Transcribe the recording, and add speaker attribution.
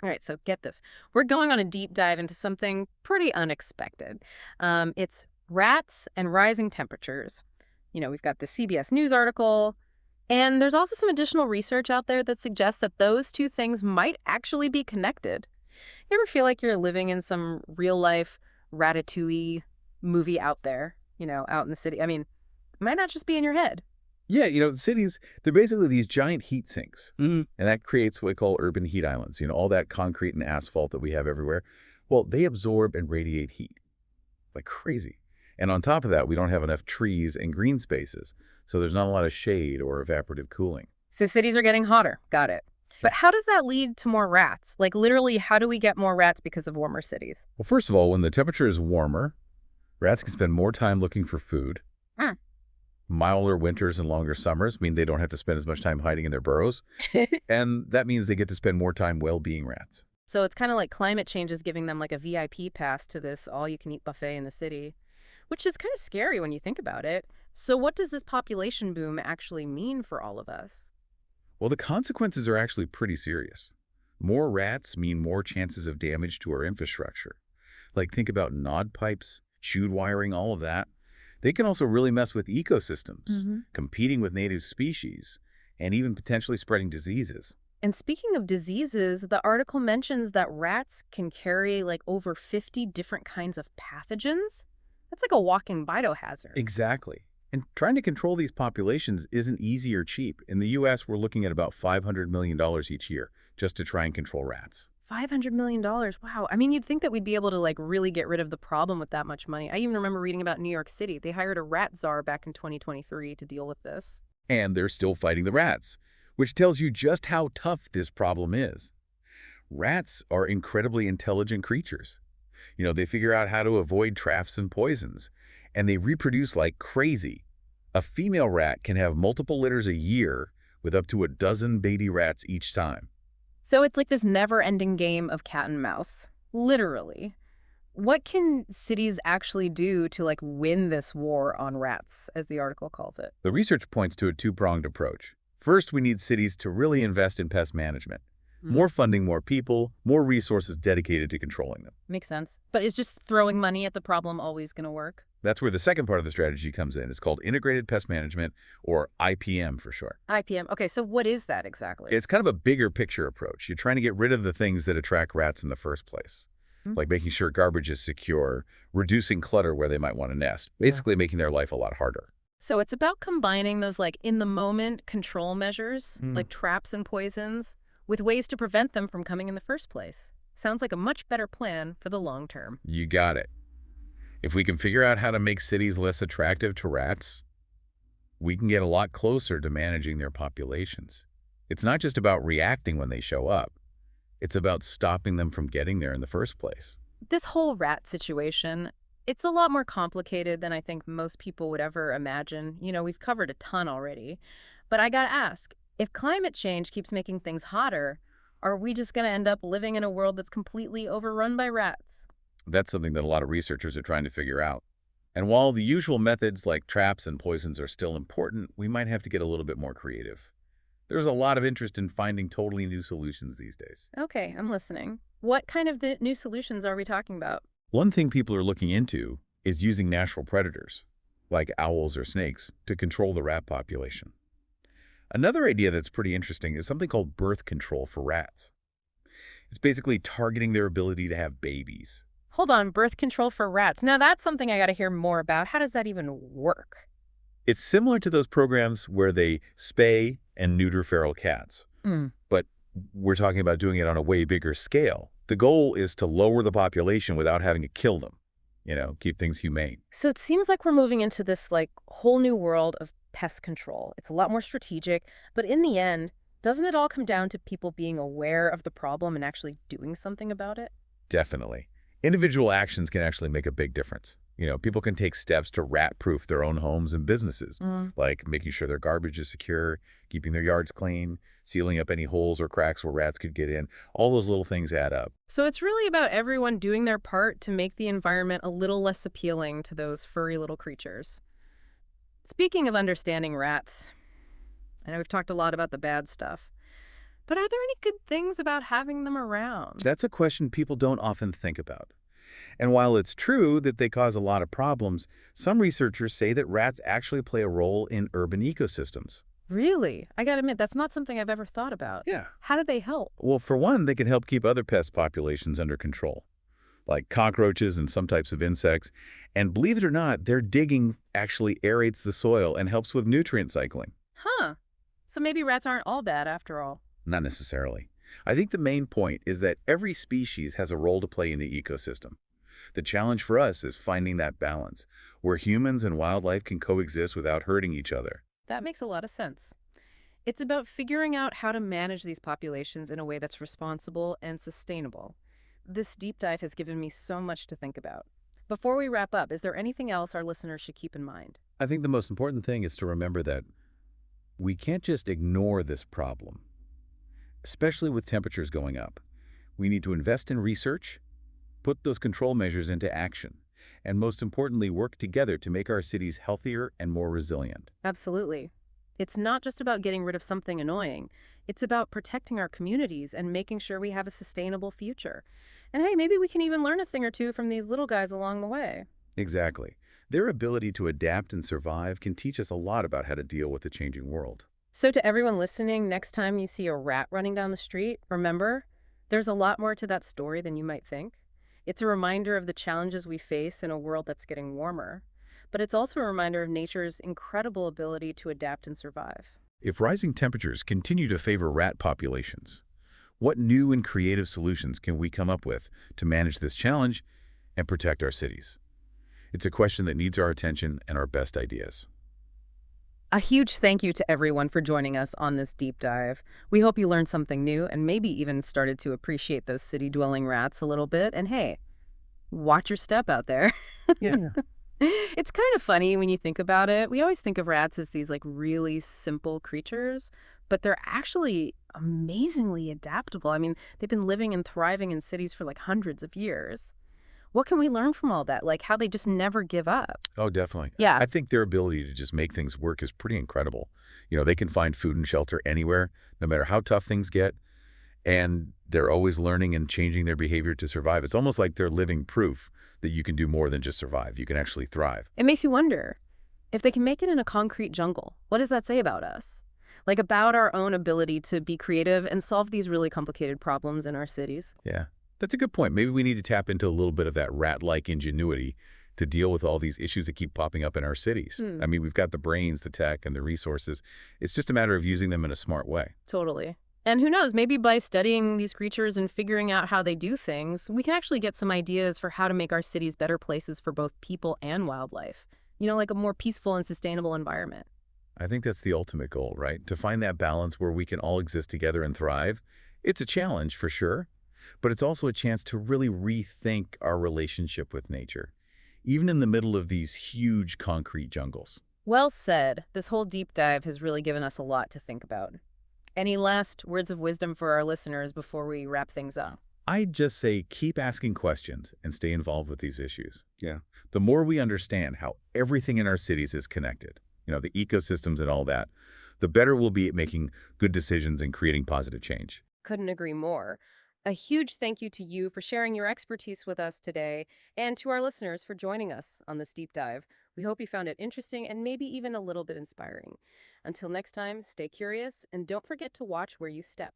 Speaker 1: All right, so get this. We're going on a deep dive into something pretty unexpected. It's rats and rising temperatures. We've got the CBS News article, and there's also some additional research out there that suggests that those two things might actually be connected. You ever feel like you're living in some real-life Ratatouille movie out there, out in the city? I mean, it might not just be in your head.
Speaker 2: Yeah, cities, they're basically these giant heat sinks.
Speaker 1: Mm.
Speaker 2: And that creates what we call urban heat islands. All that concrete and asphalt that we have everywhere. Well, they absorb and radiate heat like crazy. And on top of that, we don't have enough trees and green spaces. So there's not a lot of shade or evaporative cooling.
Speaker 1: So cities are getting hotter. Got it. But how does that lead to more rats? Like literally, how do we get more rats because of warmer cities?
Speaker 2: Well, first of all, when the temperature is warmer, rats can spend more time looking for food.
Speaker 1: Hmm.
Speaker 2: Milder winters and longer summers mean they don't have to spend as much time hiding in their burrows. And that means they get to spend more time well-being rats.
Speaker 1: So it's kind of like climate change is giving them like a VIP pass to this all-you-can-eat buffet in the city, which is kind of scary when you think about it. So what does this population boom actually mean for all of us?
Speaker 2: Well, the consequences are actually pretty serious. More rats mean more chances of damage to our infrastructure. Like think about nod pipes, chewed wiring, all of that. They can also really mess with ecosystems, competing with native species, and even potentially spreading diseases.
Speaker 1: And speaking of diseases, the article mentions that rats can carry like over 50 different kinds of pathogens. That's like a walking biohazard.
Speaker 2: Exactly. And trying to control these populations isn't easy or cheap. In the U.S., we're looking at about $500 million each year just to try and control rats.
Speaker 1: $500 million. Wow. I mean, you'd think that we'd be able to like really get rid of the problem with that much money. I even remember reading about New York City. They hired a rat czar back in 2023 to deal with this.
Speaker 2: And they're still fighting the rats, which tells you just how tough this problem is. Rats are incredibly intelligent creatures. They figure out how to avoid traps and poisons, and they reproduce like crazy. A female rat can have multiple litters a year with up to a dozen baby rats each time.
Speaker 1: So it's like this never-ending game of cat and mouse, literally. What can cities actually do to like win this war on rats, as the article calls it?
Speaker 2: The research points to a two-pronged approach. First, we need cities to really invest in pest management. More funding, more people, more resources dedicated to controlling them.
Speaker 1: Makes sense. But is just throwing money at the problem always going to work?
Speaker 2: That's where the second part of the strategy comes in. It's called Integrated Pest Management, or IPM for short.
Speaker 1: IPM. Okay, so what is that exactly?
Speaker 2: It's kind of a bigger picture approach. You're trying to get rid of the things that attract rats in the first place, like making sure garbage is secure, reducing clutter where they might want to nest, basically making their life a lot harder.
Speaker 1: So it's about combining those like in-the-moment control measures, like traps and poisons, with ways to prevent them from coming in the first place. Sounds like a much better plan for the long term.
Speaker 2: You got it. If we can figure out how to make cities less attractive to rats, we can get a lot closer to managing their populations. It's not just about reacting when they show up. It's about stopping them from getting there in the first place.
Speaker 1: This whole rat situation, it's a lot more complicated than I think most people would ever imagine. We've covered a ton already. But I gotta ask, if climate change keeps making things hotter, are we just gonna end up living in a world that's completely overrun by rats?
Speaker 2: That's something that a lot of researchers are trying to figure out. And while the usual methods like traps and poisons are still important, we might have to get a little bit more creative. There's a lot of interest in finding totally new solutions these days.
Speaker 1: Okay, I'm listening. What kind of new solutions are we talking about?
Speaker 2: One thing people are looking into is using natural predators, like owls or snakes, to control the rat population. Another idea that's pretty interesting is something called birth control for rats. It's basically targeting their ability to have babies.
Speaker 1: Hold on, birth control for rats. Now that's something I gotta hear more about. How does that even work?
Speaker 2: It's similar to those programs where they spay and neuter feral cats. But we're talking about doing it on a way bigger scale. The goal is to lower the population without having to kill them, keep things humane.
Speaker 1: So it seems like we're moving into this like whole new world of pest control. It's a lot more strategic, but in the end, doesn't it all come down to people being aware of the problem and actually doing something about it?
Speaker 2: Definitely. Individual actions can actually make a big difference. People can take steps to rat-proof their own homes and businesses, like making sure their garbage is secure, keeping their yards clean, sealing up any holes or cracks where rats could get in. All those little things add up.
Speaker 1: So it's really about everyone doing their part to make the environment a little less appealing to those furry little creatures. Speaking of understanding rats, I know we've talked a lot about the bad stuff, But are there any good things about having them around?
Speaker 2: That's a question people don't often think about. And while it's true that they cause a lot of problems, some researchers say that rats actually play a role in urban ecosystems.
Speaker 1: Really? I gotta admit, that's not something I've ever thought about.
Speaker 2: Yeah.
Speaker 1: How do they help?
Speaker 2: Well, for one, they can help keep other pest populations under control, like cockroaches and some types of insects. And believe it or not, their digging actually aerates the soil and helps with nutrient cycling.
Speaker 1: Huh. So maybe rats aren't all bad after all.
Speaker 2: Not necessarily. I think the main point is that every species has a role to play in the ecosystem. The challenge for us is finding that balance, where humans and wildlife can coexist without hurting each other.
Speaker 1: That makes a lot of sense. It's about figuring out how to manage these populations in a way that's responsible and sustainable. This deep dive has given me so much to think about. Before we wrap up, is there anything else our listeners should keep in mind?
Speaker 2: I think the most important thing is to remember that we can't just ignore this problem, especially with temperatures going up. We need to invest in research, put those control measures into action, and most importantly, work together to make our cities healthier and more resilient.
Speaker 1: Absolutely. It's not just about getting rid of something annoying. It's about protecting our communities and making sure we have a sustainable future. And hey, maybe we can even learn a thing or two from these little guys along the way.
Speaker 2: Exactly. Their ability to adapt and survive can teach us a lot about how to deal with the changing world.
Speaker 1: So, to everyone listening, next time you see a rat running down the street, remember, there's a lot more to that story than you might think. It's a reminder of the challenges we face in a world that's getting warmer, but it's also a reminder of nature's incredible ability to adapt and survive.
Speaker 2: If rising temperatures continue to favor rat populations, what new and creative solutions can we come up with to manage this challenge and protect our cities? It's a question that needs our attention and our best ideas.
Speaker 1: A huge thank you to everyone for joining us on this deep dive. We hope you learned something new and maybe even started to appreciate those city-dwelling rats a little bit. And hey, watch your step out there.
Speaker 2: Yeah.
Speaker 1: It's kind of funny when you think about it. We always think of rats as these like really simple creatures, but they're actually amazingly adaptable. I mean, they've been living and thriving in cities for like hundreds of years. What can we learn from all that? Like how they just never give up.
Speaker 2: Oh, definitely.
Speaker 1: Yeah,
Speaker 2: I think their ability to just make things work is pretty incredible. They can find food and shelter anywhere, no matter how tough things get, and they're always learning and changing their behavior to survive. It's almost like they're living proof that you can do more than just survive. You can actually thrive.
Speaker 1: it makes you wonder if they can make it in a concrete jungle. What does that say about us? Like about our own ability to be creative and solve these really complicated problems in our cities?
Speaker 2: Yeah, that's a good point. Maybe we need to tap into a little bit of that rat-like ingenuity to deal with all these issues that keep popping up in our cities.
Speaker 1: Hmm,
Speaker 2: I mean, we've got the brains, the tech, and the resources. It's just a matter of using them in a smart way.
Speaker 1: totally. And who knows, maybe by studying these creatures and figuring out how they do things, we can actually get some ideas for how to make our cities better places for both people and wildlife. Like a more peaceful and sustainable environment.
Speaker 2: I think that's the ultimate goal, right? To find that balance where we can all exist together and thrive. It's a challenge for sure, but it's also a chance to really rethink our relationship with nature, even in the middle of these huge concrete jungles.
Speaker 1: Well said. This whole deep dive has really given us a lot to think about. Any last words of wisdom for our listeners before we wrap things up?
Speaker 2: I'd just say keep asking questions and stay involved with these issues. Yeah. The more we understand how everything in our cities is connected, the ecosystems and all that, the better we'll be at making good decisions and creating positive change.
Speaker 1: Couldn't agree more. A huge thank you to you for sharing your expertise with us today, and to our listeners for joining us on this deep dive. We hope you found it interesting and maybe even a little bit inspiring. Until next time, stay curious and don't forget to watch where you step.